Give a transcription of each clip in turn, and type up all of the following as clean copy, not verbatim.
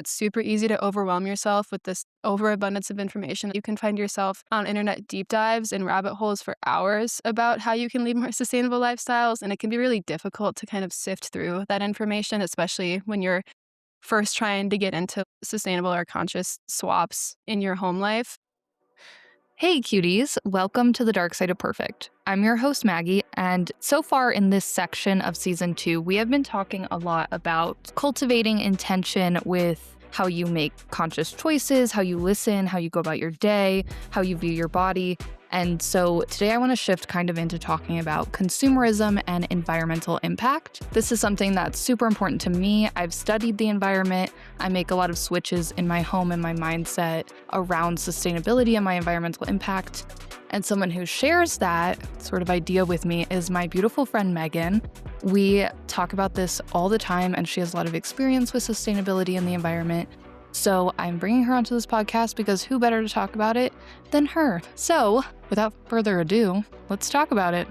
It's super easy to overwhelm yourself with this overabundance of information. You can find yourself on internet deep dives and rabbit holes for hours about how you can lead more sustainable lifestyles. And it can be really difficult to kind of sift through that information, especially when you're first trying to get into sustainable or conscious swaps in your home life. Hey cuties, welcome to the Dark Side of Perfect. I'm your host Maggie, and so far in this section of season 2, we have been talking a lot about cultivating intention with how you make conscious choices, how you listen, how you go about your day, how you view your body. And so today I want to shift kind of into talking about consumerism and environmental impact. This is something that's super important to me. I've studied the environment. I make a lot of switches in my home and my mindset around sustainability and my environmental impact. And someone who shares that sort of idea with me is my beautiful friend, Megan. We talk about this all the time, and she has a lot of experience with sustainability and the environment. So I'm bringing her onto this podcast because who better to talk about it than her? So without further ado, let's talk about it.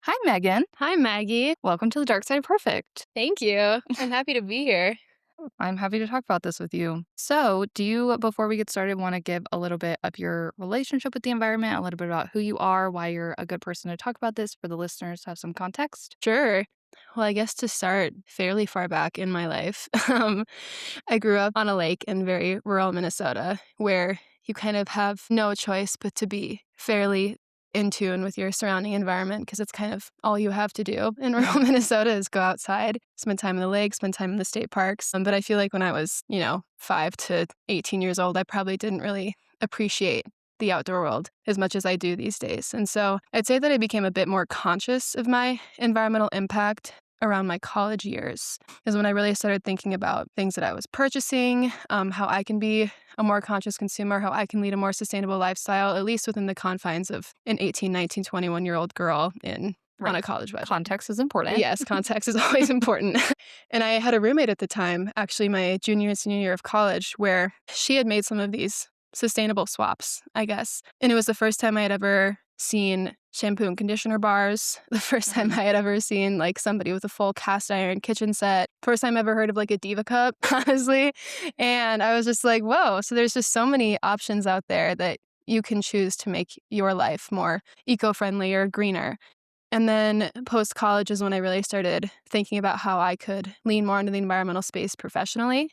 Hi, Megan. Hi, Maggie. Welcome to the Dark Side of Perfect. Thank you. I'm happy to be here. I'm happy to talk about this with you. So, do you, before we get started, want to give a little bit of your relationship with the environment, a little bit about who you are, why you're a good person to talk about this for the listeners to have some context? Sure. Well, I guess to start fairly far back in my life, I grew up on a lake in very rural Minnesota where you kind of have no choice but to be fairly in tune with your surrounding environment because it's kind of all you have to do in rural Minnesota is go outside, spend time in the lake, spend time in the state parks. But I feel like when I was, 5 to 18 years old, I probably didn't really appreciate the outdoor world as much as I do these days. And so I'd say that I became a bit more conscious of my environmental impact around my college years is when I really started thinking about things that I was purchasing, how I can be a more conscious consumer, how I can lead a more sustainable lifestyle, at least within the confines of an 18, 19, 21-year-old girl on a college budget. Context is important. Yes, context is always important. And I had a roommate at the time, actually my junior and senior year of college, where she had made some of these sustainable swaps, I guess. And it was the first time I had ever seen shampoo and conditioner bars, the first time I had ever seen like somebody with a full cast iron kitchen set, first time I ever heard of like a Diva cup, honestly. And I was just like, whoa, so there's just so many options out there that you can choose to make your life more eco-friendly or greener. And then post-college is when I really started thinking about how I could lean more into the environmental space professionally.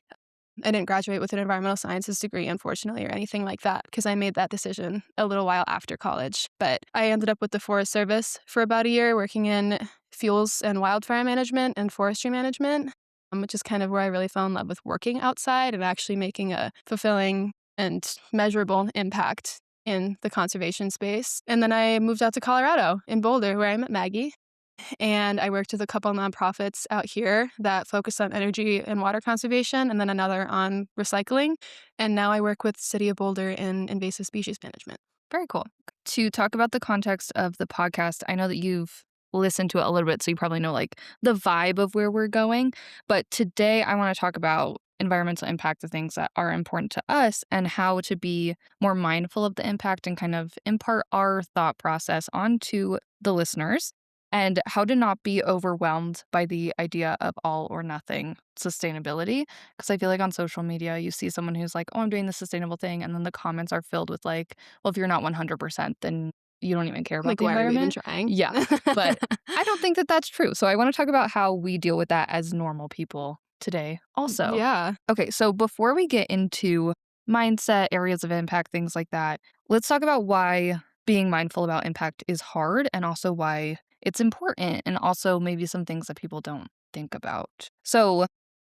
I didn't graduate with an environmental sciences degree, unfortunately, or anything like that, because I made that decision a little while after college. But I ended up with the Forest Service for about a year, working in fuels and wildfire management and forestry management, which is kind of where I really fell in love with working outside and actually making a fulfilling and measurable impact in the conservation space. And then I moved out to Colorado in Boulder, where I met Maggie. And I worked with a couple nonprofits out here that focus on energy and water conservation, and then another on recycling. And now I work with City of Boulder in invasive species management. Very cool. To talk about the context of the podcast, I know that you've listened to it a little bit, so you probably know like the vibe of where we're going. But today I want to talk about environmental impact, the things that are important to us, and how to be more mindful of the impact and kind of impart our thought process onto the listeners, and how to not be overwhelmed by the idea of all or nothing sustainability. Because I feel like on social media, you see someone who's like, oh, I'm doing the sustainable thing. And then the comments are filled with like, well, if you're not 100%, then you don't even care about Like, the why are we even environment. trying? Yeah, but I don't think that that's true. So I want to talk about how we deal with that as normal people today also. Yeah. Okay, so before we get into mindset, areas of impact, things like that, let's talk about why being mindful about impact is hard and also why it's important, and also maybe some things that people don't think about. So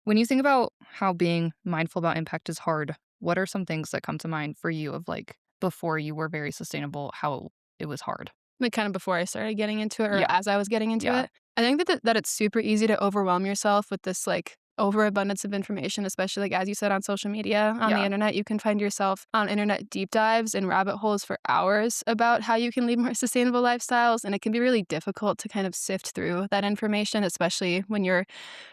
when you think about how being mindful about impact is hard, what are some things that come to mind for you of like before you were very sustainable, how it was hard? Like kind of before I started getting into it or Yeah. as I was getting into Yeah. it. I think that it's super easy to overwhelm yourself with this like overabundance of information, especially like as you said on social media, on the Yeah. internet. You can find yourself on internet deep dives and rabbit holes for hours about how you can lead more sustainable lifestyles. And it can be really difficult to kind of sift through that information, especially when you're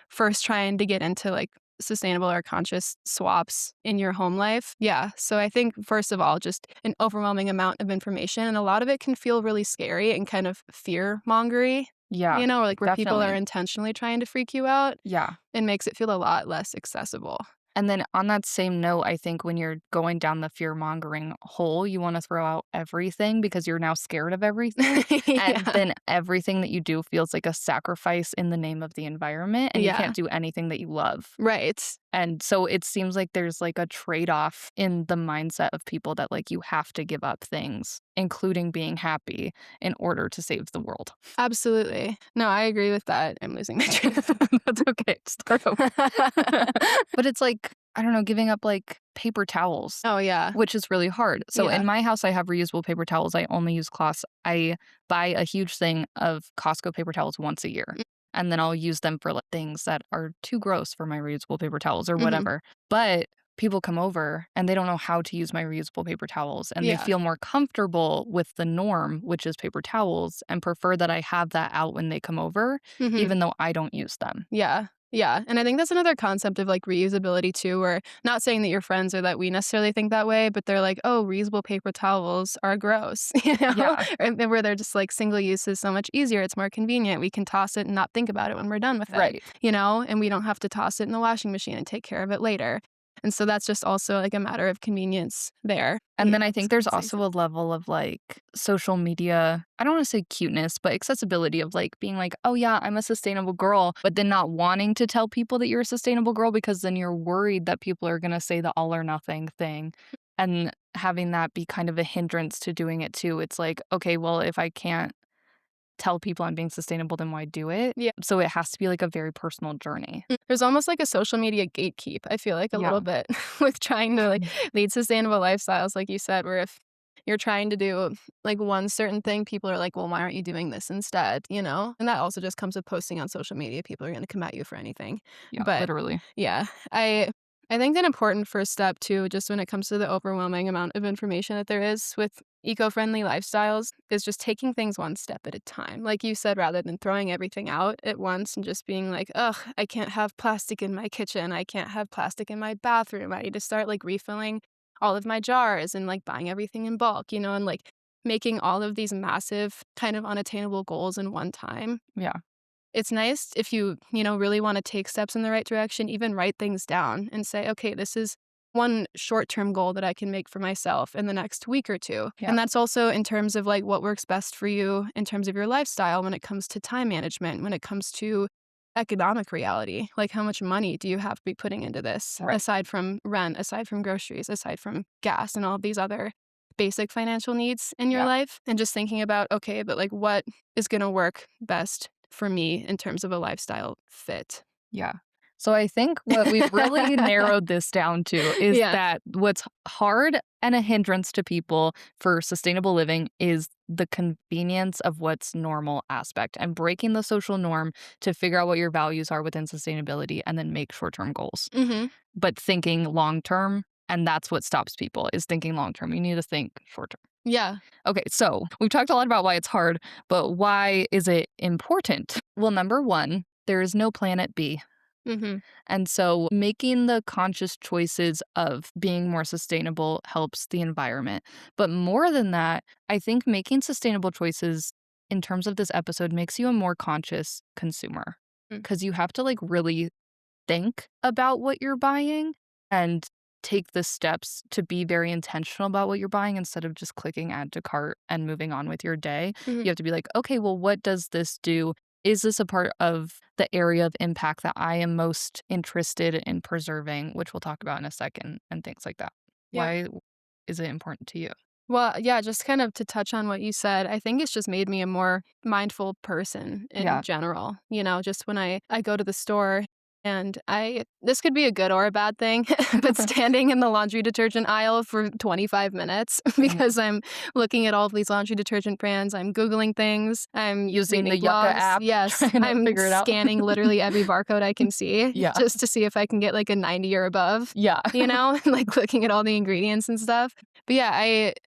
first trying to get into like sustainable or conscious swaps in your home life. Yeah. So I think, first of all, just an overwhelming amount of information. And a lot of it can feel really scary and kind of fear mongery, Yeah, or like where people are definitely. intentionally trying to freak you out. Yeah. It makes it feel a lot less accessible. And then on that same note, I think when you're going down the fear-mongering hole, you wanna throw out everything because you're now scared of everything, and Yeah. then everything that you do feels like a sacrifice in the name of the environment, and you Yeah. can't do anything that you love. Right. And so it seems like there's, like, a trade-off in the mindset of people that, like, you have to give up things, including being happy, in order to save the world. Absolutely. No, I agree with that. I'm losing my train of thought. That's okay, start over. But it's like, I don't know, giving up, like, paper towels, Oh, yeah. which is really hard. So Yeah. in my house, I have reusable paper towels. I only use cloths. I buy a huge thing of Costco paper towels once a year, and then I'll use them for, like, things that are too gross for my reusable paper towels or Mhm. whatever. But people come over and they don't know how to use my reusable paper towels, and they Yeah. feel more comfortable with the norm, which is paper towels, and prefer that I have that out when they come over, Mhm. even though I don't use them. Yeah. Yeah. And I think that's another concept of like reusability too, where not saying that your friends or that we necessarily think that way, but they're like, oh, reusable paper towels are gross, Yeah, And where they're just like single use is so much easier. It's more convenient. We can toss it and not think about it when we're done with it, right. and we don't have to toss it in the washing machine and take care of it later. And so that's just also like a matter of convenience there. And then I think there's It's also easy. a level of, like, social media I don't wanna say cuteness, but accessibility of, like, being like, "Oh, yeah, I'm a sustainable girl," but then not wanting to tell people that you're a sustainable girl because then you're worried that people are gonna say the all or nothing thing, and having that be kind of a hindrance to doing it too. It's like, "Okay, well, if I can't tell people I'm being sustainable, then why do it?" Yeah. So it has to be, like, a very personal journey. There's almost like a social media gatekeep, I feel like a Yeah. little bit with trying to like lead sustainable lifestyles, like you said, where if you're trying to do like one certain thing, people are like, well, why aren't you doing this instead? And that also just comes with posting on social media. People are going to come at you for anything. Yeah, But literally. yeah, I think an important first step too, just when it comes to the overwhelming amount of information that there is with eco-friendly lifestyles, is just taking things one step at a time. Like you said, rather than throwing everything out at once and just being like, ugh, I can't have plastic in my kitchen. I can't have plastic in my bathroom. I need to start like refilling all of my jars and like buying everything in bulk, and like making all of these massive kind of unattainable goals in one time. Yeah. It's nice if you really want to take steps in the right direction, even write things down and say, okay, this is one short-term goal that I can make for myself in the next week or two. Yeah. And that's also in terms of like what works best for you in terms of your lifestyle when it comes to time management, when it comes to economic reality. Like how much money do you have to be putting into this Right. aside from rent, aside from groceries, aside from gas and all of these other basic financial needs in your Yeah. life? And just thinking about, okay, but like what is going to work best for me in terms of a lifestyle fit. Yeah. So I think what we've really narrowed this down to is Yeah. that what's hard and a hindrance to people for sustainable living is the convenience of what's normal aspect and breaking the social norm to figure out what your values are within sustainability and then make short-term goals. Mhm. But thinking long-term, and that's what stops people is thinking long-term. You need to think short-term. Yeah. Okay, so we've talked a lot about why it's hard, but why is it important? Well, number one, there is no planet B. Mhm. And so making the conscious choices of being more sustainable helps the environment. But more than that, I think making sustainable choices in terms of this episode makes you a more conscious consumer Mm. because you have to like really think about what you're buying and take the steps to be very intentional about what you're buying instead of just clicking add to cart and moving on with your day. Mhm. You have to be like, okay, well, what does this do? Is this a part of the area of impact that I am most interested in preserving, which we'll talk about in a second, and things like that? Yeah. Why is it important to you? Well, yeah, just kind of to touch on what you said, I think it's just made me a more mindful person in Yeah. general, just when I go to the store and this could be a good or a bad thing, but standing in the laundry detergent aisle for 25 minutes Mhm. because I'm looking at all of these laundry detergent brands, I'm Googling things, I'm Using reading the Yucca blogs. app, Yes, trying to I'm figure it out. scanning literally every barcode I can see Yeah. just to see if I can get like a 90 or above, Yeah. like looking at all the ingredients and stuff. But yeah,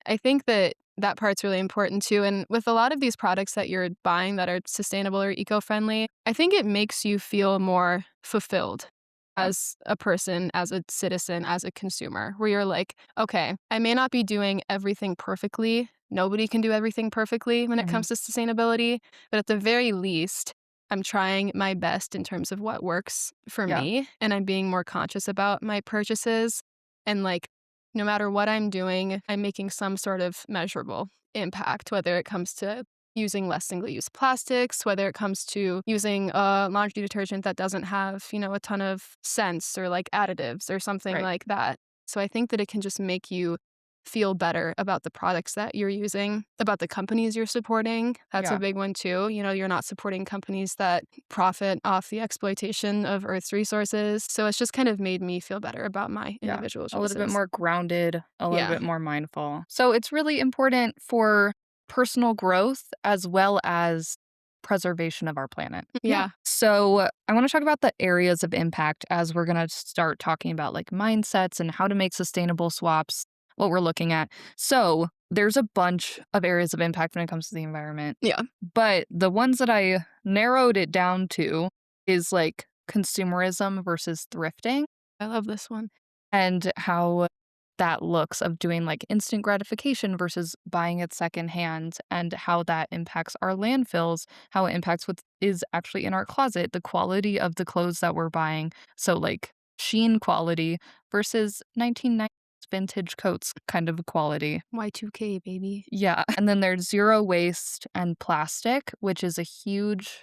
I think that part's really important too. And with a lot of these products that you're buying that are sustainable or eco-friendly, I think it makes you feel more fulfilled as a person, as a citizen, as a consumer, where you're like, okay, I may not be doing everything perfectly. Nobody can do everything perfectly when it Mhm. comes to sustainability, but at the very least, I'm trying my best in terms of what works for Yeah. me, and I'm being more conscious about my purchases. And like, no matter what I'm doing, I'm making some sort of measurable impact, whether it comes to using less single-use plastics, whether it comes to using a laundry detergent that doesn't have, a ton of scents or like additives or something Right. like that. So I think that it can just make you feel better about the products that you're using, about the companies you're supporting. That's a Yeah. big one too. You're not supporting companies that profit off the exploitation of Earth's resources. So it's just kind of made me feel better about my Yeah. individual A little bit choices. more grounded, a little Yeah. bit more mindful. So it's really important for personal growth as well as preservation of our planet. Yeah. Yeah. So I want to talk about the areas of impact as we're going to start talking about like mindsets and how to make sustainable swaps, what we're looking at. So there's a bunch of areas of impact when it comes to the environment. Yeah. But the ones that I narrowed it down to is like consumerism versus thrifting I love this one. and how that looks of doing like instant gratification versus buying it secondhand and how that impacts our landfills, how it impacts what is actually in our closet, the quality of the clothes that we're buying. So like sheen quality versus 1990s vintage coats kind of quality. Y2K, baby. Yeah. And then there's zero waste and plastic, which is a huge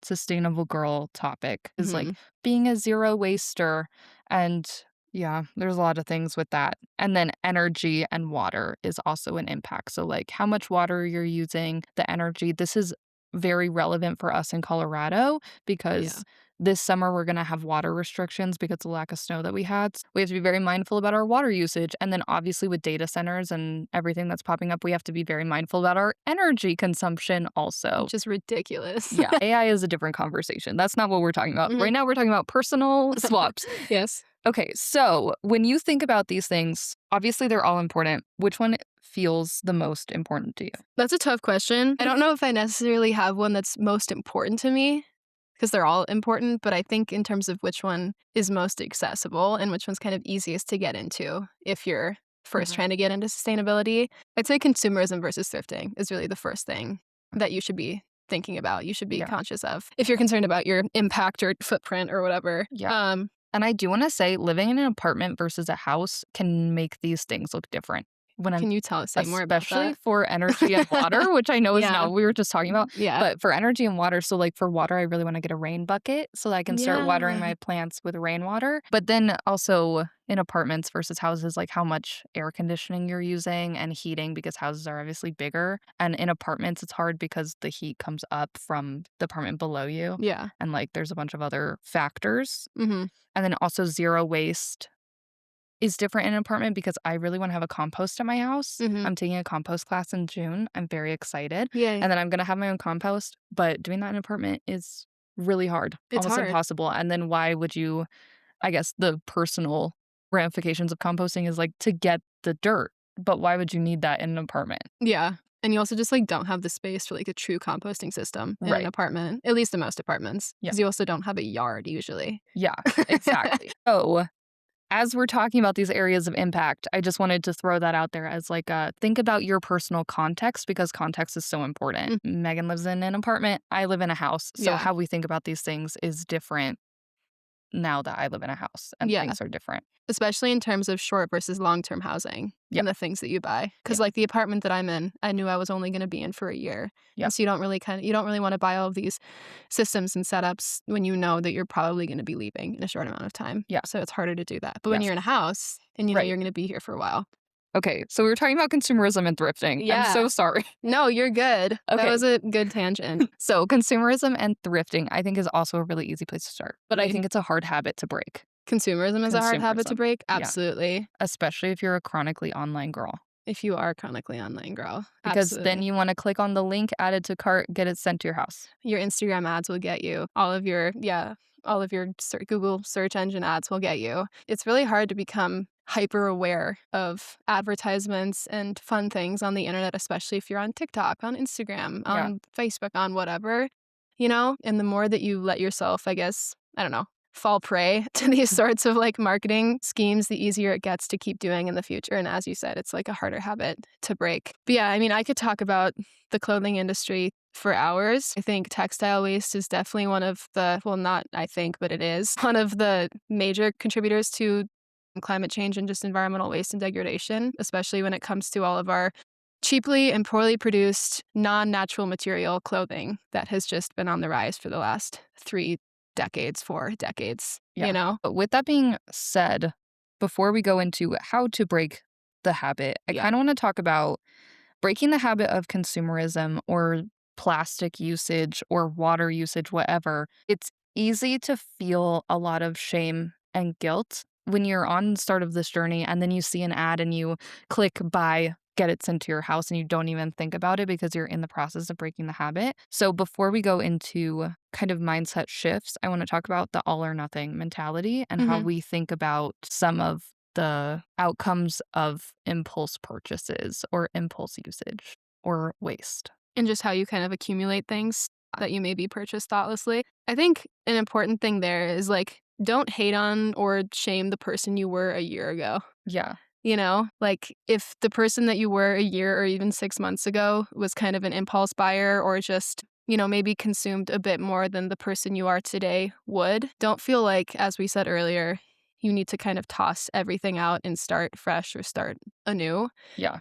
sustainable girl topic, is like Hmm. being a zero waster. And yeah, there's a lot of things with that. And then energy and water is also an impact. So, like how much water you're using, the energy. This is very relevant for us in Colorado Yeah. because this summer we're going to have water restrictions because of the lack of snow that we had. We have to be very mindful about our water usage. And then obviously with data centers and everything that's popping up, we have to be very mindful about our energy consumption also. Which is ridiculous. Yeah, AI is a different conversation. That's not what we're talking about. Mhm. Right now we're talking about personal swaps. Yes. Okay, so when you think about these things, obviously they're all important. Which one feels the most important to you? That's a tough question. I don't know if I necessarily have one that's most important to me because they're all important, but I think in terms of which one is most accessible and which one's kind of easiest to get into if you're first Mhm. trying to get into sustainability, I'd say consumerism versus thrifting is really the first thing that you should be thinking about. You should be Yeah. conscious of if you're concerned about your impact or footprint or whatever. Yeah. And I do want to say living in an apartment versus a house can make these things look different. When I'm Can you say more about especially that? for energy and water, which I know is Yeah. not what we were just talking about, Yeah. but for energy and water, so like for water, I really want to get a rain bucket so that I can start watering Yeah. my plants with rainwater. But then also in apartments versus houses, like how much air conditioning you're using and heating because houses are obviously bigger. And in apartments, it's hard because the heat comes up from the apartment below you. Yeah. And like there's a bunch of other factors. Hmm. And then also zero waste is different in an apartment because I really want to have a compost at my house. Hmm. I'm taking a compost class in June. I'm very excited. Yay. And then I'm going to have my own compost, but doing that in an apartment is really hard, It's almost hard. impossible. And then why would you, I guess the personal ramifications of composting is like to get the dirt, but why would you need that in an apartment? Yeah. And you also just like don't have the space for like a true composting system in an Right. apartment, at least in most apartments, Yeah. because you also don't have a yard usually. Yeah, exactly. So as we're talking about these areas of impact, I just wanted to throw that out there as like a think about your personal context because context is so important. Mm. Megan lives in an apartment. I live in a house. So Yeah. how we think about these things is different now that I live in a house and Yeah. things are different. Especially in terms of short versus long-term housing Yeah. and the things that you buy. Yeah. Because like the apartment that I'm in, I knew I was only going to be in for a year. Yeah. And so you don't really want to buy all of these systems and setups when you know that you're probably going to be leaving in a short amount of time. Yeah. So it's harder to do that. But when Yes. you're in a house and you know Right. you're going to be here for a while. Okay. So we were talking about consumerism and thrifting. I'm Yeah. so sorry. No, you're good. That Okay. was a good tangent. So consumerism and thrifting, I think is also a really easy place to start. But I Right. think it's a hard habit to break. Consumerism is a hard habit to Consumerism. break? Yeah. Absolutely. Especially if you're a chronically online girl. If you are chronically online, girl. Because then Absolutely. you want to click on the link, add it to cart, get it sent to your house. Your Instagram ads will get you. All of your Google search engine ads will get you. It's really hard to become hyper aware of advertisements and fun things on the internet, especially if you're on TikTok, on Instagram, Yeah. on Facebook, on whatever, And the more that you let yourself, I guess, I don't know, fall prey to these sorts of like marketing schemes, the easier it gets to keep doing in the future. And as you said, it's like a harder habit to break. But yeah, I mean, I could talk about the clothing industry for hours. I think textile waste is definitely one of the, well, not I think, but it is one of the major contributors to climate change and just environmental waste and degradation, especially when it comes to all of our cheaply and poorly produced non-natural material clothing that has just been on the rise for the last 3 decades, 4 decades, you know? But with that being said, before we go into how to break the habit, I Yeah. kind of want to talk about breaking the habit of consumerism or plastic usage or water usage, whatever. It's easy to feel a lot of shame and guilt when you're on the start of this journey and then you see an ad and you click buy, get it sent to your house, and you don't even think about it because you're in the process of breaking the habit. So before we go into kind of mindset shifts, I want to talk about the all or nothing mentality and how Mhm. we think about some of the outcomes of impulse purchases or impulse usage or waste. And just how you kind of accumulate things that you maybe purchased thoughtlessly. I think an important thing there is like, don't hate on or shame the person you were a year ago. Yeah. You know, like if the person that you were a year or even 6 months ago was kind of an impulse buyer or just, you know, maybe consumed a bit more than the person you are today would, don't feel like, as we said earlier, you need to kind of toss everything out and start fresh or start anew. Yeah.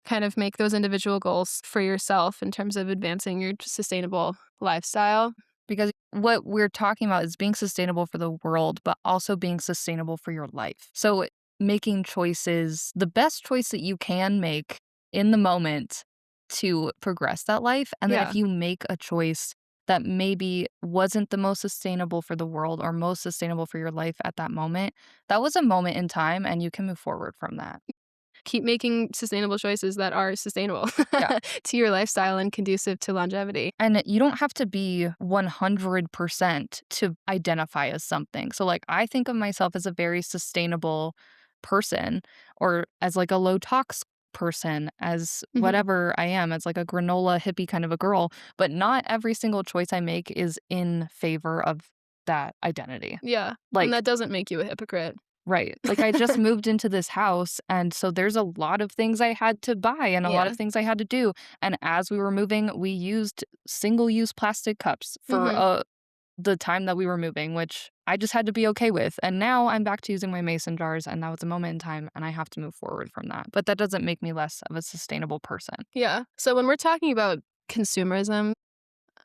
Kind of make those individual goals for yourself in terms of advancing your sustainable lifestyle. Because what we're talking about is being sustainable for the world, but also being sustainable for your life. So making choices, the best choice that you can make in the moment to progress that life. And then Yeah. if you make a choice that maybe wasn't the most sustainable for the world or most sustainable for your life at that moment, that was a moment in time and you can move forward from that. Keep making sustainable choices that are sustainable Yeah. to your lifestyle and conducive to longevity. And you don't have to be 100% to identify as something. So, like, I think of myself as a very sustainable person or as like a low tox person, as Mhm. whatever I am, as like a granola hippie kind of a girl. But not every single choice I make is in favor of that identity. Yeah, and Like, that doesn't make you a hypocrite. right. Like, I just moved into this house, and so there's a lot of things I had to buy and a lot Yeah. of things I had to do, and as we were moving, we used single-use plastic cups for, Mhm. the time that we were moving, which I just had to be okay with, and now I'm back to using my mason jars, and that was a moment in time, and I have to move forward from that, but that doesn't make me less of a sustainable person. Yeah. So when we're talking about consumerism,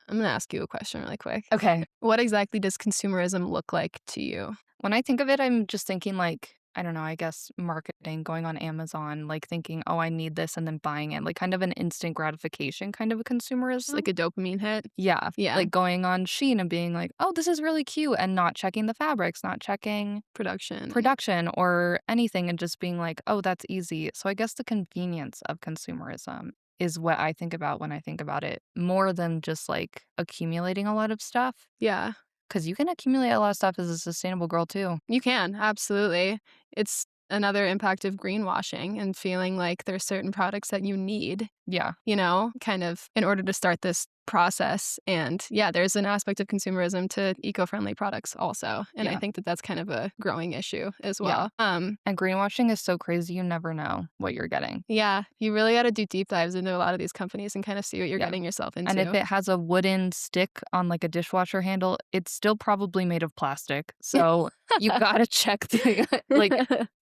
I'm gonna ask you a question really quick. Okay. What exactly does consumerism look like to you? When I think of it, I'm just thinking like, I don't know, I guess marketing, going on Amazon, like thinking, oh, I need this and then buying it, like kind of an instant gratification kind of a Just consumerism. like a dopamine hit? Yeah. Yeah. Like going on Shein and being like, oh, this is really cute and not checking the fabrics, not checking Production. production or anything and just being like, oh, that's easy. So I guess the convenience of consumerism is what I think about when I think about it more than just like accumulating a lot of stuff. Yeah. Cause you can accumulate a lot of stuff as a sustainable girl too. You can, absolutely. It's another impact of greenwashing and feeling like there's certain products that you need, Yeah. you know, kind of in order to start this process. And yeah, there's an aspect of consumerism to eco-friendly products also. And I Yeah. think that that's kind of a growing issue as Yeah. well. And greenwashing is so crazy, you never know what you're getting. Yeah, you really got to do deep dives into a lot of these companies and kind of see what you're Yeah. getting yourself And if into. it has a wooden stick on like a dishwasher handle, it's still probably made of plastic. So you gotta check the like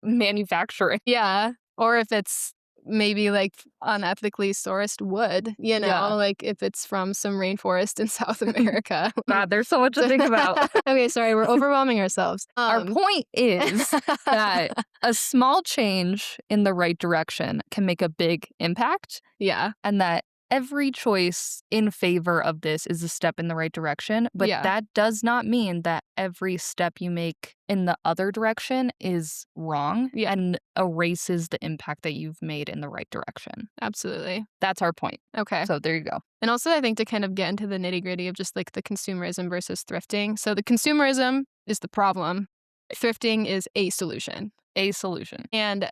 manufacturing. Yeah, or if it's maybe, like, unethically sourced wood, you Yeah. know, like, if it's from some rainforest in South America. God, there's so much to think about. Okay, sorry, we're overwhelming ourselves. Our point is that a small change in the right direction can make a big impact, Yeah, and that every choice in favor of this is a step in the right direction, but yeah, that does not mean that every step you make in the other direction is wrong yeah, and erases the impact that you've made in the right direction. absolutely. That's our point. Okay. So there you go. And also, I think to kind of get into the nitty-gritty of just, like, the consumerism versus thrifting. So the consumerism is the problem, thrifting is a solution. A solution. And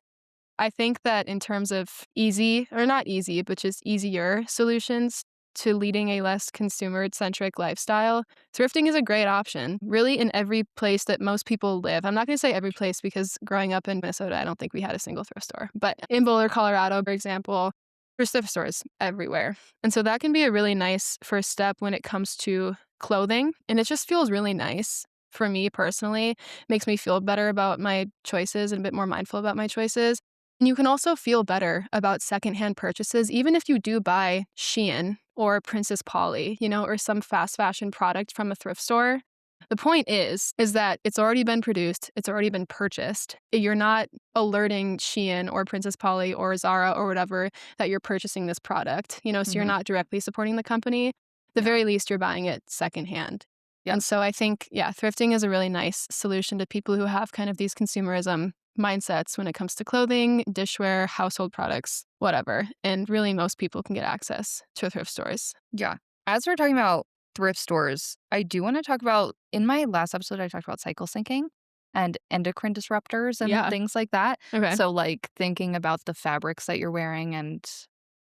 I think that in terms of easy or not easy, but just easier solutions, to leading a less consumer-centric lifestyle, thrifting is a great option, really in every place that most people live. I'm not going to say every place because growing up in Minnesota, I don't think we had a single thrift store. But in Boulder, Colorado, for example, there's thrift stores everywhere. And so that can be a really nice first step when it comes to clothing. And it just feels really nice for me personally. Makes me feel better about my choices and a bit more mindful about my choices. And you can also feel better about secondhand purchases, even if you do buy Shein or Princess Polly, or some fast fashion product from a thrift store. The point is that it's already been produced, it's already been purchased. You're not alerting Shein or Princess Polly or Zara or whatever that you're purchasing this product, so you're not directly supporting the company. At the very least, you're buying it secondhand. Yeah. And so I think, thrifting is a really nice solution to people who have kind of these consumerism mindsets when it comes to clothing, dishware, household products, whatever. And really, most people can get access to thrift stores. Yeah. As we're talking about thrift stores, I do want to talk about, in my last episode, I talked about cycle syncing and endocrine disruptors and Yeah. things like that. Okay. So, like, thinking about the fabrics that you're wearing and,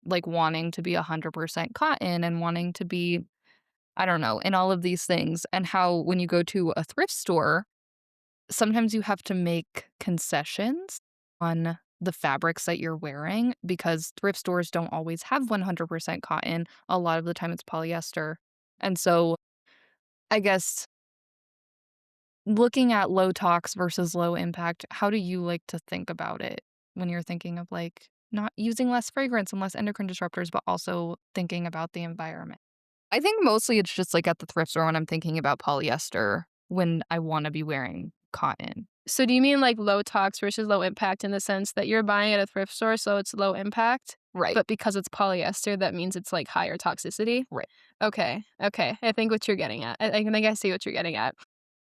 like, wanting to be 100% cotton and wanting to be, I don't know, in all of these things. And how when you go to a thrift store, sometimes you have to make concessions on the fabrics that you're wearing because thrift stores don't always have 100% cotton. A lot of the time it's polyester. And so I guess looking at low tox versus low impact, how do you like to think about it when you're thinking of like not using less fragrance and less endocrine disruptors, but also thinking about the environment? I think mostly it's just like at the thrift store when I'm thinking about polyester when I want to be wearing cotton. So do you mean like low tox versus low impact in the sense that you're buying at a thrift store, so it's low impact, Right. but because it's polyester, that means it's like higher toxicity? Right. Okay. I think what you're getting at. I think I see what you're getting at.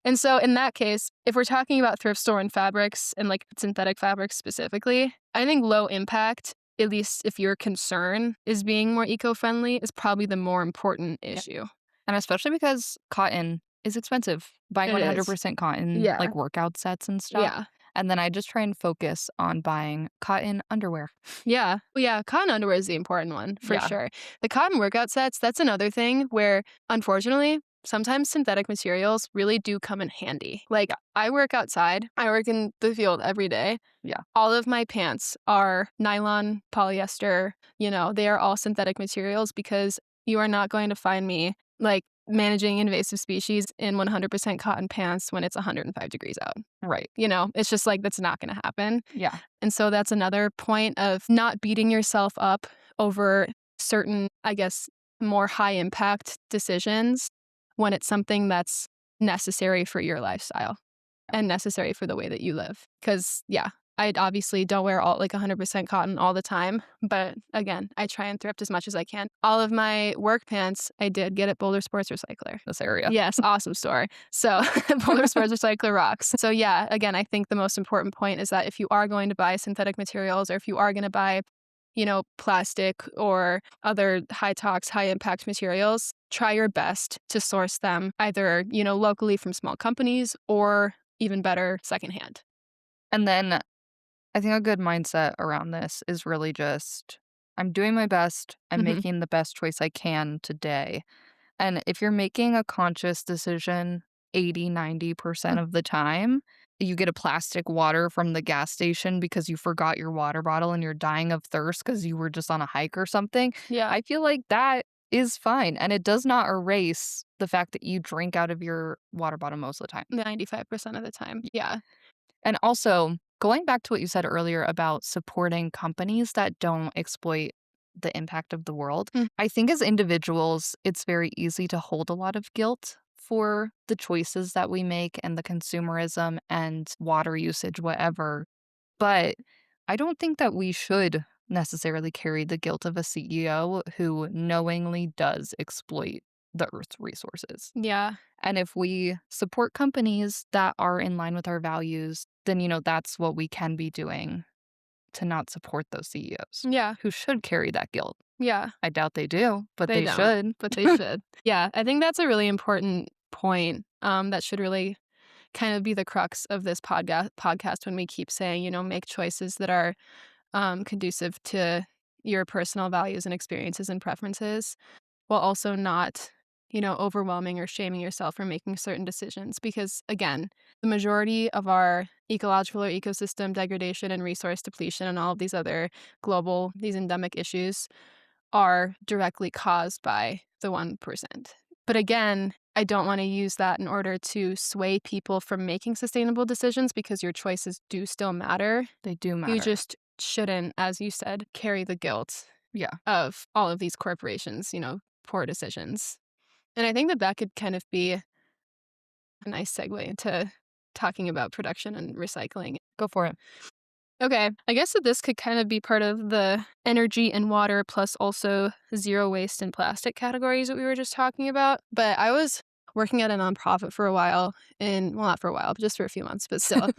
And so in that case, if we're talking about thrift store and fabrics and like synthetic fabrics specifically, I think low impact, at least if your concern is being more eco-friendly, is probably the more important issue. And especially because cotton is expensive. Buying It is. 100% cotton, Yeah. like workout sets and stuff. Yeah. And then I just try and focus on buying cotton underwear. Yeah. Well, yeah, cotton underwear is the important one for Yeah. sure. The cotton workout sets, that's another thing where, unfortunately, sometimes synthetic materials really do come in handy. Like, I work outside, I work in the field every day. Yeah. All of my pants are nylon, polyester, they are all synthetic materials because you are not going to find me like managing invasive species in 100% cotton pants when it's 105 degrees out. Right. It's just like that's not going to happen. Yeah. And so that's another point of not beating yourself up over certain, I guess, more high impact decisions when it's something that's necessary for your lifestyle and necessary for the way that you live. Because, I obviously don't wear all like 100% cotton all the time. But again, I try and thrift as much as I can. All of my work pants I did get at Boulder Sports Recycler. This area. Yes, awesome store. So Boulder Sports Recycler rocks. So again, I think the most important point is that if you are going to buy synthetic materials or if you are going to buy, plastic or other high tox, high impact materials, try your best to source them either, locally from small companies or even better, secondhand. And then I think a good mindset around this is really just I'm doing my best. I'm making the best choice I can today. And if you're making a conscious decision 80-90% of the time, you get a plastic water from the gas station because you forgot your water bottle and you're dying of thirst because you were just on a hike or something. Yeah. I feel like that is fine. And it does not erase the fact that you drink out of your water bottle most of the time. 95% of the time. Yeah. And also, going back to what you said earlier about supporting companies that don't exploit the impact of the world, I think as individuals, it's very easy to hold a lot of guilt for the choices that we make and the consumerism and water usage, whatever. But I don't think that we should necessarily carry the guilt of a CEO who knowingly does exploit the Earth's resources. Yeah. And if we support companies that are in line with our values, then, that's what we can be doing to not support those CEOs. Yeah. Who should carry that guilt. Yeah. I doubt they do, but they don't, should. But they should. Yeah. I think that's a really important point that should really kind of be the crux of this podcast when we keep saying, make choices that are conducive to your personal values and experiences and preferences. while also not, overwhelming or shaming yourself for making certain decisions. Because again, the majority of our ecological or ecosystem degradation and resource depletion and all of these other these endemic issues are directly caused by the 1%. But again, I don't want to use that in order to sway people from making sustainable decisions because your choices do still matter. They do matter. You just shouldn't, as you said, carry the guilt of all of these corporations, poor decisions. And I think that could kind of be a nice segue into talking about production and recycling. Go for it. Okay, I guess that this could kind of be part of the energy and water plus also zero waste and plastic categories that we were just talking about. But I was working at a nonprofit for a while not for a while, but just for a few months, but still,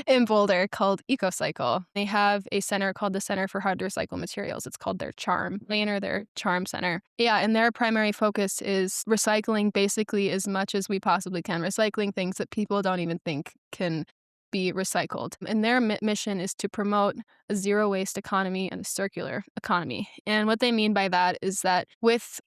in Boulder called EcoCycle. They have a center called the Center for Hard to Recycle Materials. It's called their CHARM lane or their CHARM center. Yeah, and their primary focus is recycling basically as much as we possibly can, recycling things that people don't even think can be recycled. And their mission is to promote a zero waste economy and a circular economy. And what they mean by that is that with,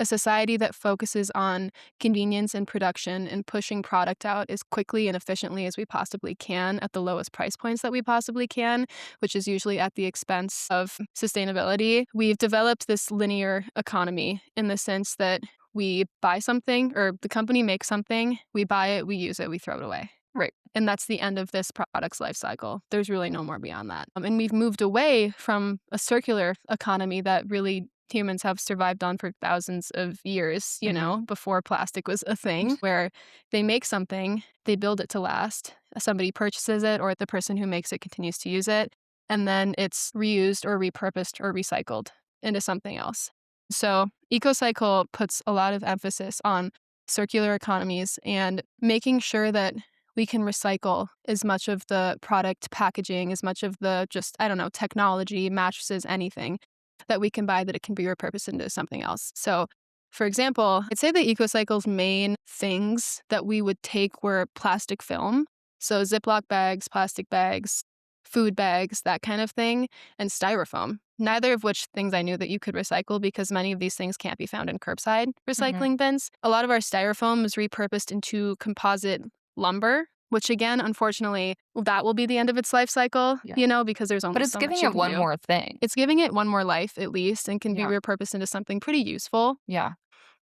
a society that focuses on convenience and production and pushing product out as quickly and efficiently as we possibly can at the lowest price points that we possibly can, which is usually at the expense of sustainability, we've developed this linear economy in the sense that we buy something or the company makes something, we buy it, we use it, we throw it away. Right. And that's the end of this product's life cycle. There's really no more beyond that. And we've moved away from a circular economy that really humans have survived on for thousands of years, before plastic was a thing, where they make something, they build it to last, somebody purchases it, or the person who makes it continues to use it, and then it's reused or repurposed or recycled into something else. So EcoCycle puts a lot of emphasis on circular economies and making sure that we can recycle as much of the product packaging, as much of the technology, mattresses, anything that we can buy that it can be repurposed into something else. So, for example, I'd say that EcoCycle's main things that we would take were plastic film, so Ziploc bags, plastic bags, food bags, that kind of thing, and styrofoam. Neither of which things I knew that you could recycle because many of these things can't be found in curbside recycling bins. A lot of our styrofoam was repurposed into composite lumber, which again, unfortunately, that will be the end of its life cycle, because there's only But it's so giving much you it can one do. more thing. It's giving it one more life at least and can be repurposed into something pretty useful. Yeah.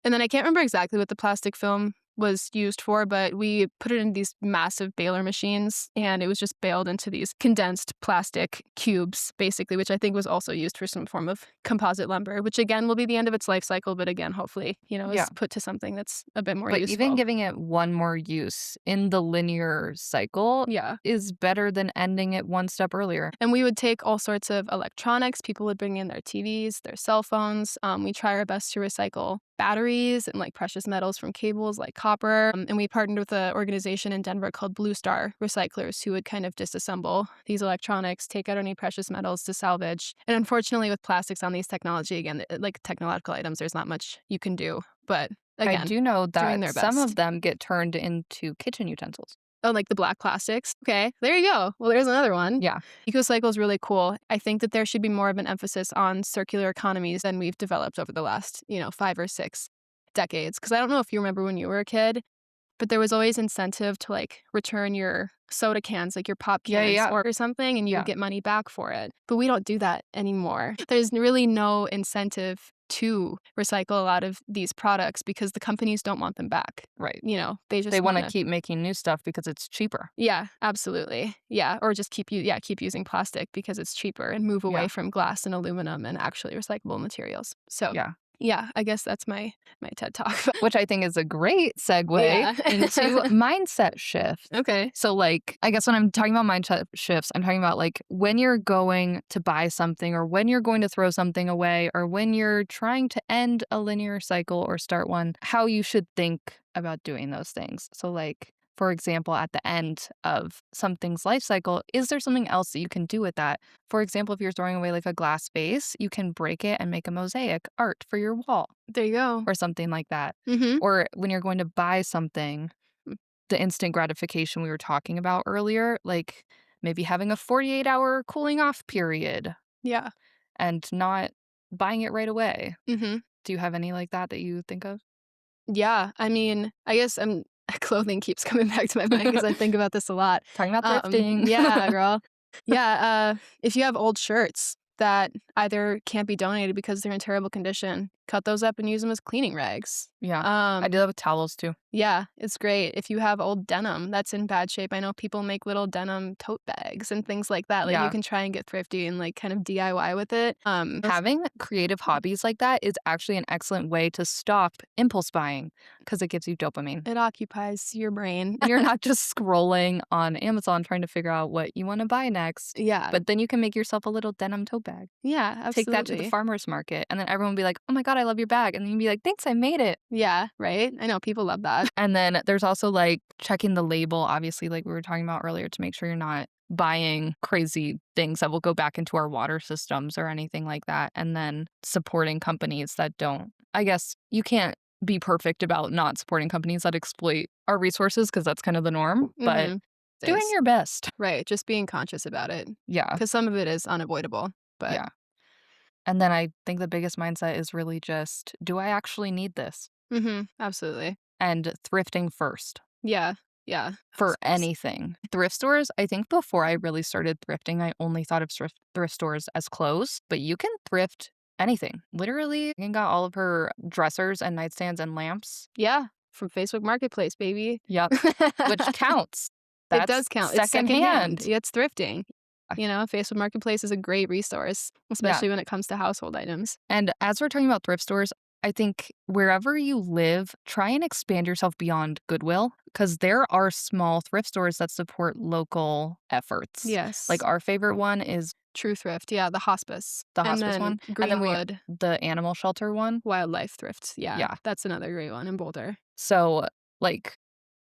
And then I can't remember exactly what the plastic film was used for, but we put it in these massive baler machines and it was just baled into these condensed plastic cubes, basically, which I think was also used for some form of composite lumber, which again will be the end of its life cycle, but again, hopefully, is put to something that's a bit more useful. Even giving it one more use in the linear cycle is better than ending it one step earlier. And we would take all sorts of electronics. People would bring in their TVs, their cell phones. We try our best to recycle batteries and precious metals from cables like copper. And we partnered with an organization in Denver called Blue Star Recyclers who would kind of disassemble these electronics, take out any precious metals to salvage. And unfortunately with plastics on these technological items, there's not much you can do. But again, I do know doing their that some best. of them get turned into kitchen utensils. Oh, like the black plastics? Okay, there you go. Well, there's another one. Yeah. EcoCycle is really cool. I think that there should be more of an emphasis on circular economies than we've developed over the last, 5 or 6 decades. Because I don't know if you remember when you were a kid, but there was always incentive to return your soda cans, like your pop cans or something, and you would get money back for it. But we don't do that anymore. There's really no incentive to recycle a lot of these products because the companies don't want them back. Right. They want to keep making new stuff because it's cheaper. Yeah, absolutely. Yeah, or just keep using plastic because it's cheaper and move away from glass and aluminum and actually recyclable materials. So yeah, I guess that's my TED Talk. Which I think is a great segue into mindset shift. Okay. So I guess when I'm talking about mindset shifts, I'm talking about when you're going to buy something or when you're going to throw something away or when you're trying to end a linear cycle or start one, how you should think about doing those things. So for example, at the end of something's life cycle, is there something else that you can do with that? For example, if you're throwing away a glass vase, you can break it and make a mosaic art for your wall. There you go. Or something like that. Mm-hmm. Or when you're going to buy something, the instant gratification we were talking about earlier, maybe having a 48-hour cooling off period. Yeah. And not buying it right away. Mhm. Do you have any like that you think of? Yeah, I mean, I guess clothing keeps coming back to my mind because I think about this a lot. Talking about thrifting. Yeah, girl. Yeah, if you have old shirts that either can't be donated because they're in terrible condition, cut those up and use them as cleaning rags. Yeah. I do that with towels too. Yeah, it's great. If you have old denim that's in bad shape, I know people make little denim tote bags and things like that. Like, you Yeah. can try and get thrifty and, like, kind of DIY with it. Having creative hobbies like that is actually an excellent way to stop impulse buying because it gives you dopamine. It occupies your brain. You're not just scrolling on Amazon trying to figure out what you want to buy next, Yeah. but then you can make yourself a little denim tote bag. Yeah, Take that to the absolutely. farmer's market, and then everyone will be like, "Oh my god, I love your bag," and then you'll be like, "Thanks, I made it." Yeah, right? I know people love that. And then there's also, like, checking the label, obviously, like we were talking about earlier, to make sure you're not buying crazy things that will go back into our water systems or anything like that, and then supporting companies that don't. I guess you can't be perfect about not supporting companies that exploit our resources because that's kind of the norm, but Mhm. doing Is. your best. Right, just being conscious about it Yeah, because some of it is unavoidable, but yeah. And then I think the biggest mindset is really just, do I actually need this? absolutely. And thrifting first Yeah, yeah. for House. anything. Thrift stores, I think before I really started thrifting, I only thought of thrift stores as clothes, but you can thrift anything. Literally, Megan got all of her dressers and nightstands and lamps. Yeah, from Facebook Marketplace, baby. Yep, which counts. It That's does count. It's secondhand. secondhand. Yeah, it's thrifting. You know, Facebook Marketplace is a great resource, Yeah. especially when it comes to household items. And as we're talking about thrift stores, I think wherever you live, try and expand yourself beyond Goodwill because there are small thrift stores that support local efforts. Yes. Like our favorite one is True Thrift, yeah, the hospice. the And hospice then one. And then Greenwood the animal shelter one. Wildlife Thrift. Yeah, Yeah. that's another great one in Boulder. So, like,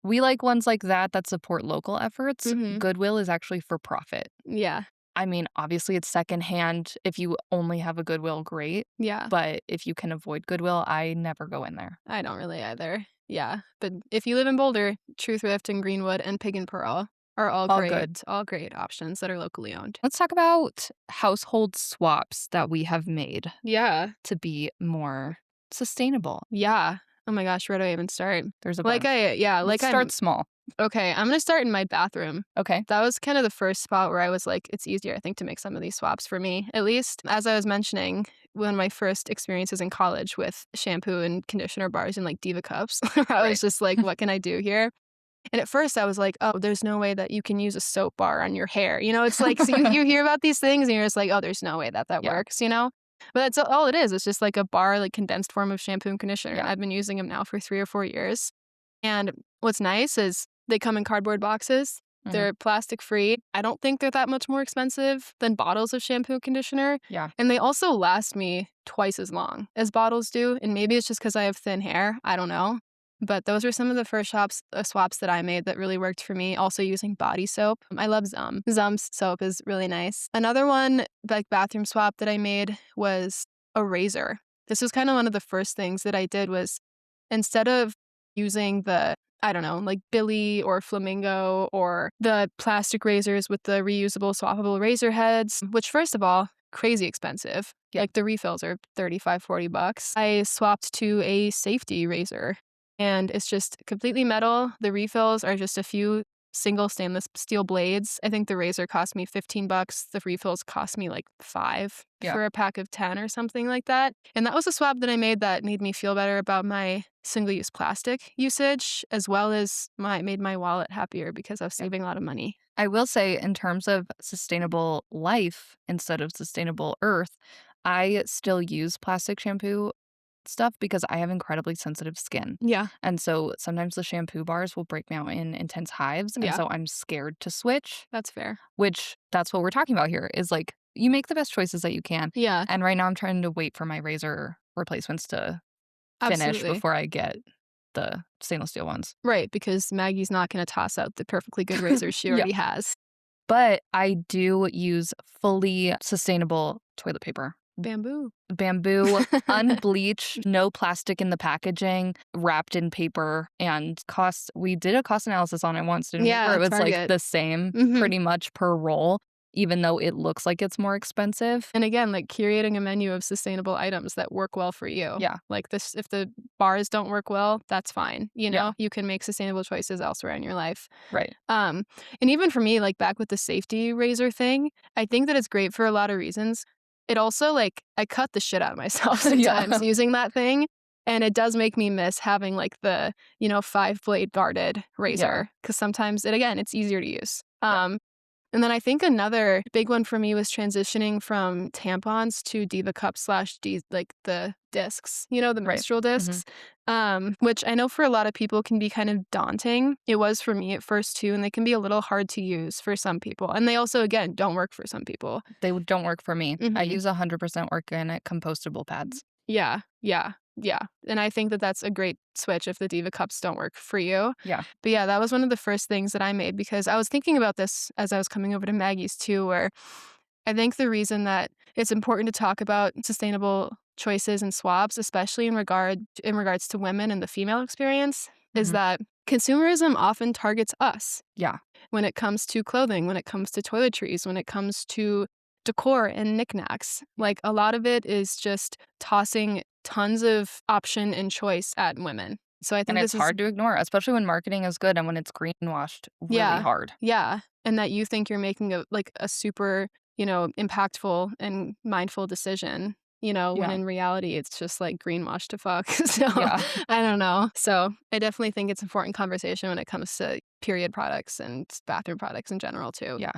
we like ones like that support local efforts. Mhm. Goodwill is actually for profit. Yeah, I mean, obviously, it's secondhand. If you only have a Goodwill, great. yeah. But if you can avoid Goodwill, I never go in there. I don't really either. Yeah, but if you live in Boulder, True Thrift and Greenwood and Pig and Pearl are all All great, good. all great options that are locally owned. Let's talk about household swaps that we have made Yeah, to be more sustainable. yeah. Oh my gosh, where do I even start? There's a Like bunch. Let's I'm start small. okay. I'm gonna start in my bathroom. Okay. That was kind of the first spot where I was like, it's easier, I think, to make some of these swaps for me. At least, as I was mentioning, one of my first experiences in college with shampoo and conditioner bars and like Diva cups, I Right. was just like, what can I do here? And at first I was like, oh, there's no way that you can use a soap bar on your hair. You know, it's like, so you hear about these things and you're just like, oh, there's no way that Yeah. works, you know? But that's all it is. It's just like a bar, like condensed form of shampoo and conditioner. Yeah. I've been using them now for 3 or 4 years. And what's nice is they come in cardboard boxes. They're plastic free. I don't think they're that much more expensive than bottles of shampoo and conditioner. Yeah. And they also last me twice as long as bottles do. And maybe it's just because I have thin hair. I don't know. But those were some of the first swaps that I made that really worked for me. Also using body soap. I love Zum. Zum's soap is really nice. Another one, like bathroom swap that I made was a razor. This was kind of one of the first things that I did was instead of using the, I don't know, like Billy or Flamingo or the plastic razors with the reusable swappable razor heads, which first of all, crazy expensive. Yeah. Like the refills are $35-$40. I swapped to a safety razor and it's just completely metal. The refills are just a few single stainless steel blades. I think the razor cost me $15. The refills cost me like $5 for a pack of 10 or something like that. And that was a swap that I made that made me feel better about my single-use plastic usage, as well as made my wallet happier because I was saving a lot of money. I will say, in terms of sustainable life instead of sustainable earth, I still use plastic shampoo stuff because I have incredibly sensitive skin. Yeah. And so sometimes the shampoo bars will break me out in intense hives. And Yeah. so I'm scared to switch, That's fair. which that's what we're talking about here is like you make the best choices that you can. Yeah. And right now I'm trying to wait for my razor replacements to finish Absolutely. before I get the stainless steel ones. Right, because Maggie's not going to toss out the perfectly good razors she already has. But I do use fully sustainable toilet paper. Bamboo. Bamboo, unbleached, no plastic in the packaging, wrapped in paper, and we did a cost analysis on it once, didn't we? Yeah, Where it was like Target. the same Mhm. pretty much per roll. even though it looks like it's more expensive. And again, like curating a menu of sustainable items that work well for you. Yeah. Like this, if the bars don't work well, that's fine. You Yeah. know, you can make sustainable choices elsewhere in your life. Right. And even for me, like back with the safety razor thing, I think that it's great for a lot of reasons. It also, like, I cut the shit out of myself sometimes using that thing. And it does make me miss having like the, 5-blade guarded razor. Because sometimes it's easier to use. And then I think another big one for me was transitioning from tampons to Diva Cup slash like the discs, the menstrual discs, which I know for a lot of people can be kind of daunting. It was for me at first too, and they can be a little hard to use for some people. And they also, again, don't work for some people. They don't work for me. I use 100% organic compostable pads. Yeah. And I think that that's a great switch if the Diva Cups don't work for you. Yeah. But yeah, that was one of the first things that I made because I was thinking about this as I was coming over to Maggie's too, where I think the reason that it's important to talk about sustainable choices and swaps, especially in regards to women and the female experience, is that consumerism often targets us. Yeah. When it comes to clothing, when it comes to toiletries, when it comes to decor and knickknacks. Like a lot of it is just tossing tons of option and choice at women. So I think it's hard to ignore, especially when marketing is good and when it's greenwashed really hard. Yeah. And that you think you're making a super, impactful and mindful decision, when in reality it's just like greenwash to fuck. So I don't know. So I definitely think it's an important conversation when it comes to period products and bathroom products in general too. Yeah.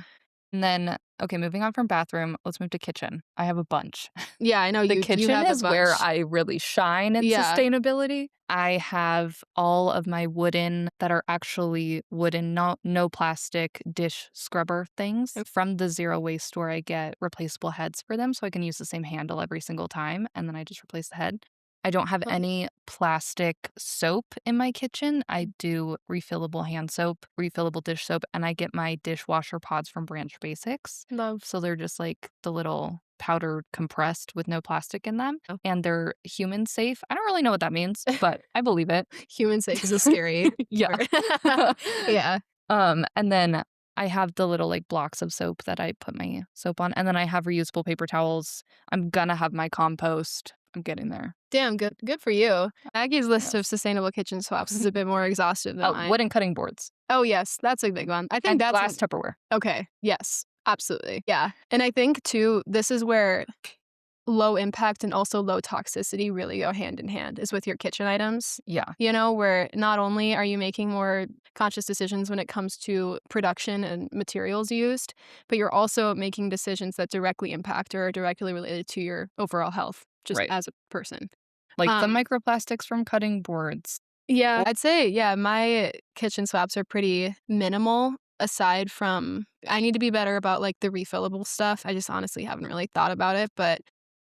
And then, okay, moving on from bathroom, let's move to kitchen. I have a bunch. Yeah, I know The you kitchen have is where I really shine in sustainability. I have all of my wooden that are actually wooden, no plastic dish scrubber things. From the zero waste store, I get replaceable heads for them so I can use the same handle every single time, and then I just replace the head. I don't have any plastic soap in my kitchen. I do refillable hand soap, refillable dish soap, and I get my dishwasher pods from Branch Basics. Love. So they're just like the little powder compressed with no plastic in them, and they're human safe. I don't really know what that means, but I believe it. Human safe is a scary word. Yeah. And then I have the little like blocks of soap that I put my soap on, and then I have reusable paper towels. I'm gonna have my compost. I'm getting there. Damn, good for you. Maggie's list of sustainable kitchen swaps is a bit more exhaustive than mine. Wooden cutting boards. Oh, yes. That's a big one. I think and that's glass Tupperware. Okay. Yes. Absolutely. Yeah. And I think, too, this is where low impact and also low toxicity really go hand in hand is with your kitchen items. Yeah. Where not only are you making more conscious decisions when it comes to production and materials used, but you're also making decisions that directly impact or are directly related to your overall health just as a person. Like the microplastics from cutting boards. Yeah, I'd say, my kitchen swaps are pretty minimal aside from I need to be better about like the refillable stuff. I just honestly haven't really thought about it, but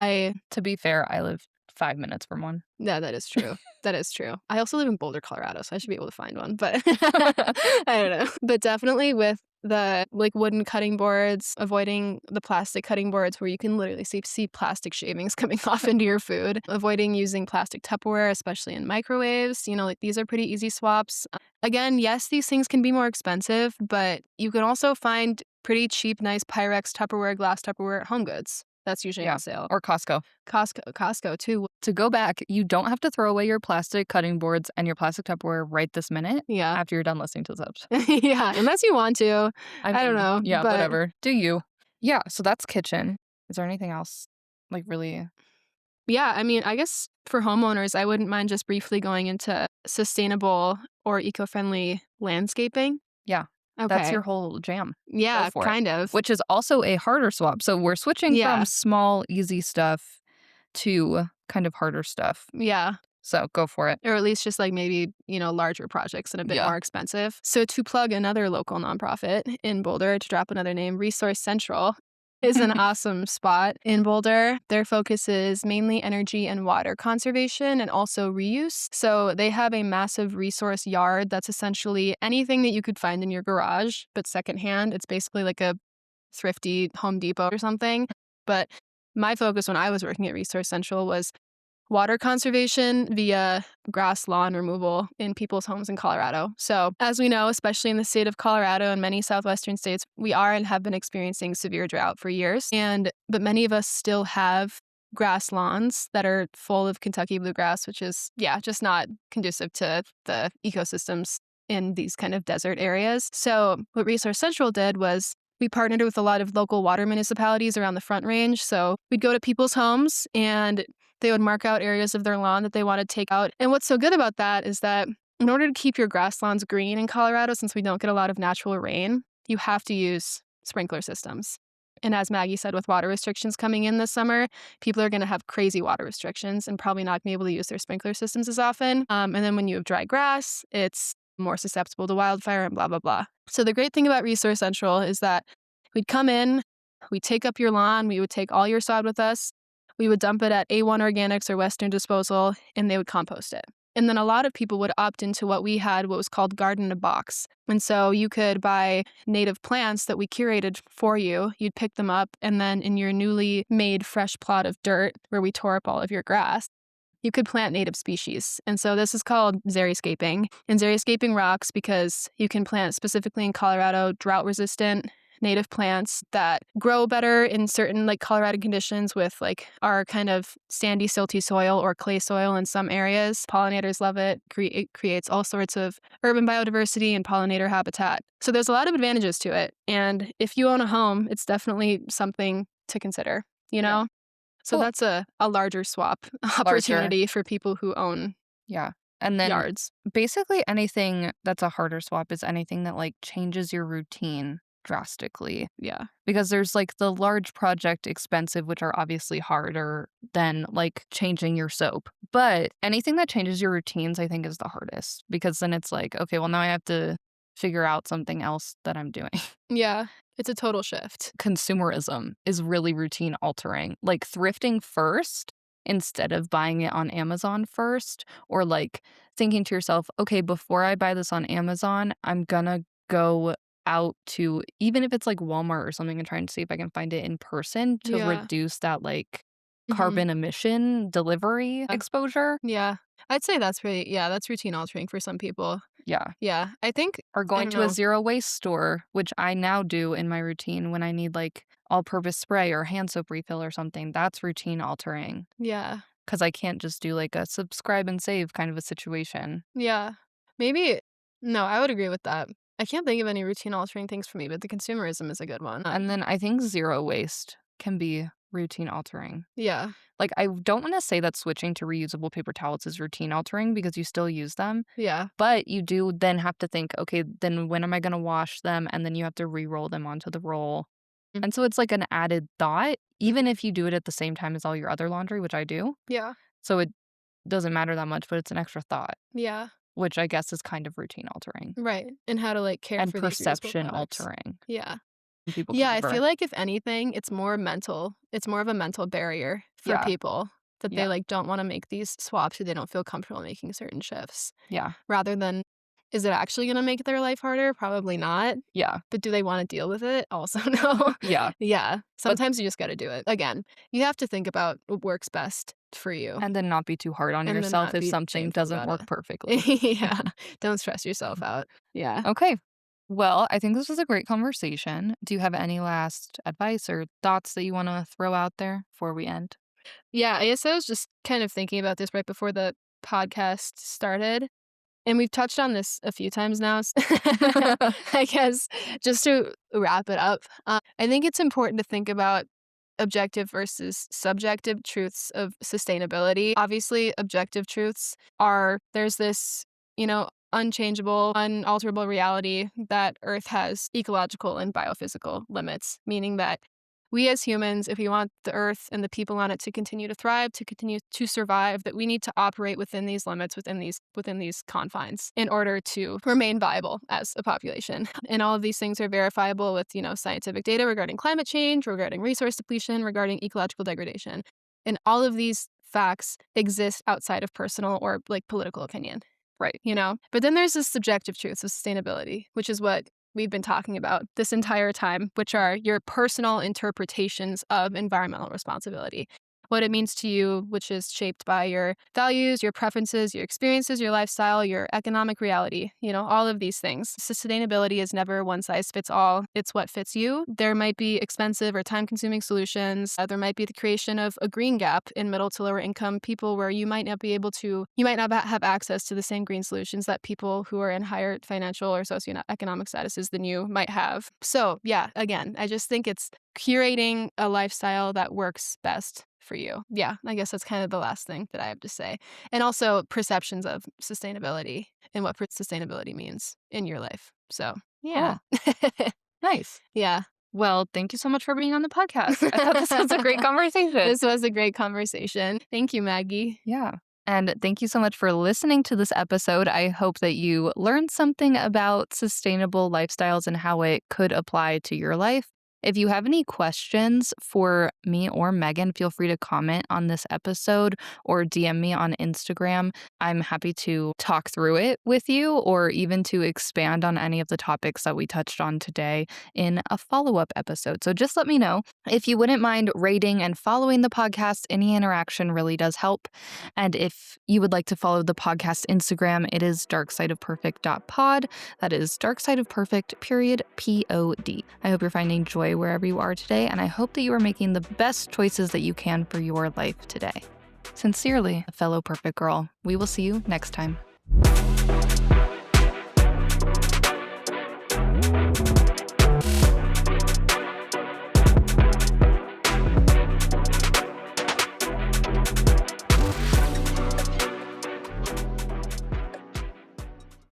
to be fair, I live 5 minutes from one. Yeah, that is true. That is true. I also live in Boulder, Colorado, so I should be able to find one, but I don't know. But definitely with the like wooden cutting boards, avoiding the plastic cutting boards where you can literally see plastic shavings coming off into your food, avoiding using plastic Tupperware, especially in microwaves. Like these are pretty easy swaps. Again, yes, these things can be more expensive, but you can also find pretty cheap, nice Pyrex Tupperware, glass Tupperware at HomeGoods. That's usually on sale. Or Costco. Costco, too. To go back, you don't have to throw away your plastic cutting boards and your plastic Tupperware right this minute after you're done listening to this episode. Yeah, unless you want to. I don't know. Yeah, whatever. Do you. Yeah, so that's kitchen. Is there anything else? Like really? Yeah, I mean, I guess for homeowners, I wouldn't mind just briefly going into sustainable or eco-friendly landscaping. Yeah. Okay. That's your whole jam. Yeah, kind of. Which is also a harder swap. So we're switching from small, easy stuff to kind of harder stuff. Yeah. So go for it. Or at least just like maybe, larger projects and a bit more expensive. So to plug another local nonprofit in Boulder, to drop another name, Resource Central is an awesome spot in Boulder. Their focus is mainly energy and water conservation and also reuse. So they have a massive resource yard that's essentially anything that you could find in your garage, but secondhand. It's basically like a thrifty Home Depot or something. But my focus when I was working at Resource Central was water conservation via grass lawn removal in people's homes in Colorado. So as we know, especially in the state of Colorado and many southwestern states, we are and have been experiencing severe drought for years. But many of us still have grass lawns that are full of Kentucky bluegrass, which is, just not conducive to the ecosystems in these kind of desert areas. So what Resource Central did was we partnered with a lot of local water municipalities around the Front Range. So we'd go to people's homes and they would mark out areas of their lawn that they want to take out. And what's so good about that is that in order to keep your grass lawns green in Colorado, since we don't get a lot of natural rain, you have to use sprinkler systems. And as Maggie said, with water restrictions coming in this summer, people are going to have crazy water restrictions and probably not be able to use their sprinkler systems as often. And then when you have dry grass, it's more susceptible to wildfire and blah, blah, blah. So the great thing about Resource Central is that we'd come in, we'd take up your lawn, we would take all your sod with us, we would dump it at A1 Organics or Western Disposal, and they would compost it. And then a lot of people would opt into what we had, what was called Garden in a Box. And so you could buy native plants that we curated for you. You'd pick them up, and then in your newly made fresh plot of dirt where we tore up all of your grass, you could plant native species. And so this is called xeriscaping. And xeriscaping rocks because you can plant specifically in Colorado drought-resistant native plants that grow better in certain Colorado conditions with our kind of sandy, silty soil or clay soil in some areas. Pollinators love it. It creates all sorts of urban biodiversity and pollinator habitat. So there's a lot of advantages to it. And if you own a home, it's definitely something to consider, you know? So Cool. that's a larger swap opportunity for people who own And then yards. basically anything that's a harder swap is anything that changes your routine drastically. Yeah. Because there's the large project expensive, which are obviously harder than changing your soap. But anything that changes your routines, I think, is the hardest because then it's okay, well, now I have to figure out something else that I'm doing. Yeah. It's a total shift. Consumerism is really routine altering. Thrifting first instead of buying it on Amazon first, or thinking to yourself, okay, before I buy this on Amazon, I'm gonna go out to, even if it's Walmart or something, and try and see if I can find it in person to reduce that carbon emission delivery exposure. Yeah. I'd say that's that's routine altering for some people. Yeah. Yeah. I think Or going to a zero waste store, which I now do in my routine when I need all-purpose spray or hand soap refill or something. That's routine altering. Yeah. Because I can't just do a subscribe and save kind of a situation. Yeah. Maybe. No, I would agree with that. I can't think of any routine altering things for me, but the consumerism is a good one. And then I think zero waste can be routine altering. Yeah. I don't want to say that switching to reusable paper towels is routine altering because you still use them. Yeah. But you do then have to think, okay, then when am I going to wash them? And then you have to re-roll them onto the roll. Mhm. And so it's an added thought, even if you do it at the same time as all your other laundry, which I do. Yeah. So it doesn't matter that much, but it's an extra thought. Yeah. Which I guess is kind of routine altering. Right. And how to care and for these reusable perception products. altering. Yeah. People Yeah, I convert. feel like if anything, it's more mental. It's more of a mental barrier for Yeah. people that Yeah. they don't want to make these swaps or they don't feel comfortable making certain shifts. Yeah. Rather than, is it actually going to make their life harder? Probably not. Yeah. But do they want to deal with it? Also no. Yeah. Yeah. Sometimes you just got to do it. Again, you have to think about what works best for you. And then not be too hard on And then yourself not if be something shameful doesn't about work it. perfectly. Yeah. Don't stress yourself out. Yeah. Okay. Well, I think this was a great conversation. Do you have any last advice or thoughts that you want to throw out there before we end? Yeah, I guess I was just kind of thinking about this right before the podcast started. And we've touched on this a few times now. I guess just to wrap it up, I think it's important to think about objective versus subjective truths of sustainability. Obviously, objective truths are there's this, unchangeable, unalterable reality that Earth has ecological and biophysical limits, meaning that we as humans, if we want the Earth and the people on it to continue to thrive, to continue to survive, that we need to operate within these limits, within these confines, in order to remain viable as a population. And all of these things are verifiable with, scientific data regarding climate change, regarding resource depletion, regarding ecological degradation. And all of these facts exist outside of personal or political opinion. Right. But then there's this subjective truth of sustainability, which is what we've been talking about this entire time, which are your personal interpretations of environmental responsibility. what it means to you, which is shaped by your values, your preferences, your experiences, your lifestyle, your economic reality, all of these things. Sustainability is never one size fits all. It's what fits you. There might be expensive or time-consuming solutions. There might be the creation of a green gap in middle to lower income people where you might not have access to the same green solutions that people who are in higher financial or socioeconomic statuses than you might have. So yeah, again, I just think it's curating a lifestyle that works best for you. Yeah, I guess that's kind of the last thing that I have to say. And also perceptions of sustainability and what sustainability means in your life. So yeah. Cool. Nice. Yeah. Well, thank you so much for being on the podcast. I thought this was a great conversation. This was a great conversation. Thank you, Maggie. Yeah. And thank you so much for listening to this episode. I hope that you learned something about sustainable lifestyles and how it could apply to your life. If you have any questions for me or Megan, feel free to comment on this episode or DM me on Instagram. I'm happy to talk through it with you or even to expand on any of the topics that we touched on today in a follow-up episode. So just let me know. If you wouldn't mind rating and following the podcast, any interaction really does help. And if you would like to follow the podcast Instagram, it is darksideofperfect.pod. That is darksideofperfect.pod. I hope you're finding joy wherever you are today, and I hope that you are making the best choices that you can for your life today. Sincerely, a fellow perfect girl. We will see you next time.